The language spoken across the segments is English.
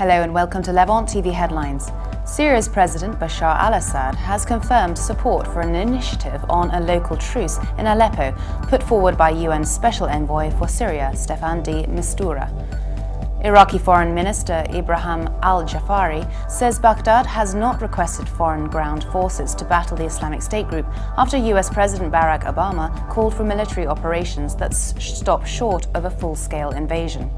Hello and welcome to Levant TV Headlines. Syria's President Bashar al-Assad has confirmed support for an initiative on a local truce in Aleppo put forward by UN Special Envoy for Syria, Steffan de Mistura. Iraqi Foreign Minister Ibrahim al-Jafaari says Baghdad has not requested foreign ground forces to battle the Islamic State group after US President Barack Obama called for military operations that stop short of a full-scale invasion.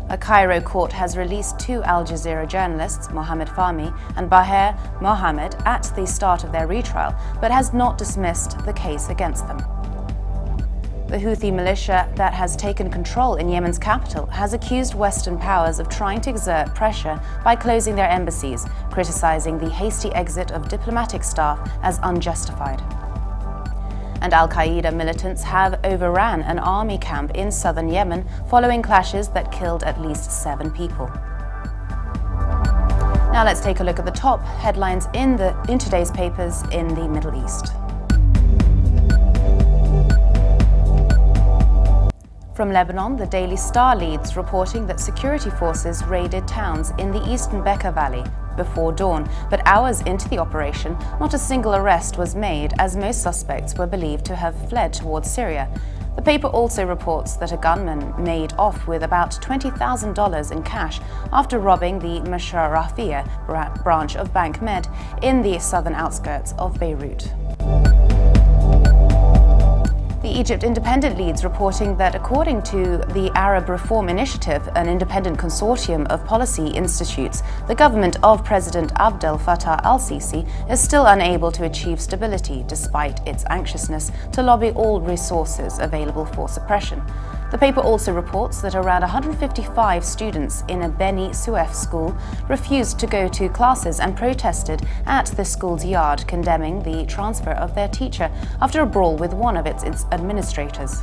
A Cairo court has released two Al Jazeera journalists, Mohammed Fahmy and Bashar Mohammed, at the start of their retrial, but has not dismissed the case against them. The Houthi militia that has taken control in Yemen's capital has accused Western powers of trying to exert pressure by closing their embassies, criticizing the hasty exit of diplomatic staff as unjustified. And al-Qaeda militants have overran an army camp in southern Yemen following clashes that killed at least 7 people. Now let's take a look at the top headlines in today's papers in the Middle East. From Lebanon, the Daily Star leads, reporting that security forces raided towns in the eastern Bekaa Valley before dawn, but hours into the operation, not a single arrest was made, as most suspects were believed to have fled towards Syria. The paper also reports that a gunman made off with about $20,000 in cash after robbing the Masharafia branch of Bank Med in the southern outskirts of Beirut. The Egypt Independent leads, reporting that according to the Arab Reform Initiative, an independent consortium of policy institutes, the government of President Abdel Fattah al-Sisi is still unable to achieve stability despite its anxiousness to lobby all resources available for suppression. The paper also reports that around 155 students in a Beni Suef school refused to go to classes and protested at the school's yard, condemning the transfer of their teacher after a brawl with one of its administrators.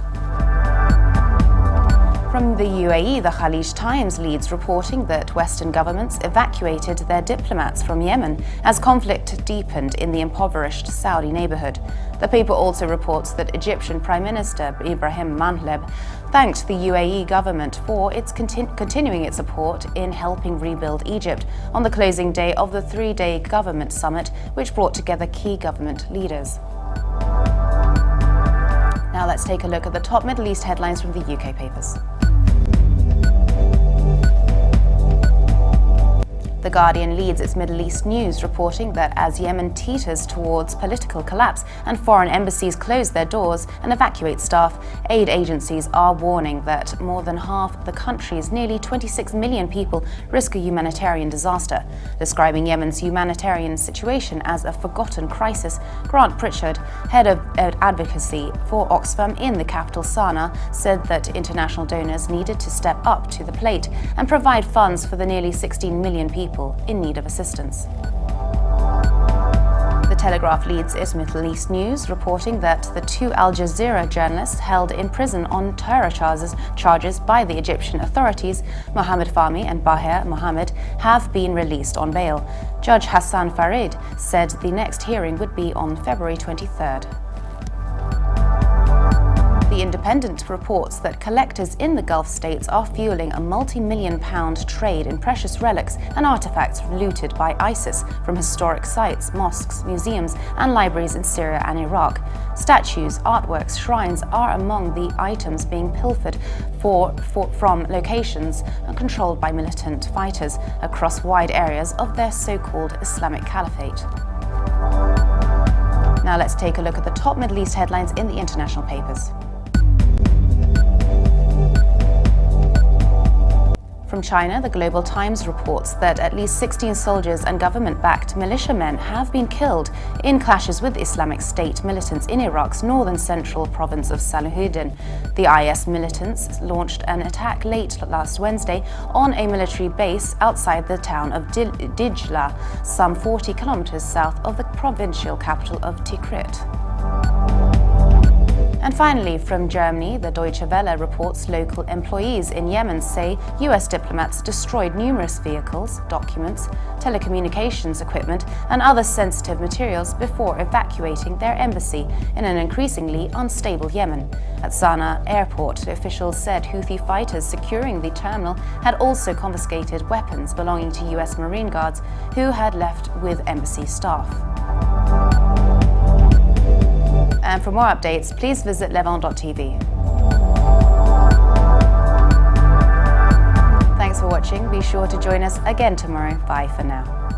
From the UAE, the Khalij Times leads, reporting that Western governments evacuated their diplomats from Yemen as conflict deepened in the impoverished Saudi neighborhood. The paper also reports that Egyptian Prime Minister Ibrahim Manhleb thanked the UAE government for its continuing its support in helping rebuild Egypt on the closing day of the 3-day government summit, which brought together key government leaders. Now let's take a look at the top Middle East headlines from the UK papers. The Guardian leads its Middle East news, reporting that as Yemen teeters towards political collapse and foreign embassies close their doors and evacuate staff, aid agencies are warning that more than half the country's nearly 26 million people risk a humanitarian disaster. Describing Yemen's humanitarian situation as a forgotten crisis, Grant Pritchard, head of advocacy for Oxfam in the capital Sana'a, said that international donors needed to step up to the plate and provide funds for the nearly 16 million people in need of assistance. The Telegraph leads its Middle East news, reporting that the two Al Jazeera journalists held in prison on terror charges by the Egyptian authorities, Mohammed Fahmy and Bashar Mohammed, have been released on bail. Judge Hassan Farid said the next hearing would be on February 23rd. The Independent reports that collectors in the Gulf states are fueling a multi-million-pound trade in precious relics and artifacts looted by ISIS from historic sites, mosques, museums, and libraries in Syria and Iraq. Statues, artworks, shrines are among the items being pilfered from locations controlled by militant fighters across wide areas of their so-called Islamic Caliphate. Now let's take a look at the top Middle East headlines in the international papers. From China, the Global Times reports that at least 16 soldiers and government-backed militiamen have been killed in clashes with Islamic State militants in Iraq's northern central province of Salahuddin. The IS militants launched an attack late last Wednesday on a military base outside the town of Dijla, some 40 kilometers south of the provincial capital of Tikrit. And finally, from Germany, the Deutsche Welle reports local employees in Yemen say US diplomats destroyed numerous vehicles, documents, telecommunications equipment, and other sensitive materials before evacuating their embassy in an increasingly unstable Yemen. At Sana'a airport, officials said Houthi fighters securing the terminal had also confiscated weapons belonging to US Marine Guards who had left with embassy staff. And for more updates, please visit Levant.tv. Thanks for watching. Be sure to join us again tomorrow. Bye for now.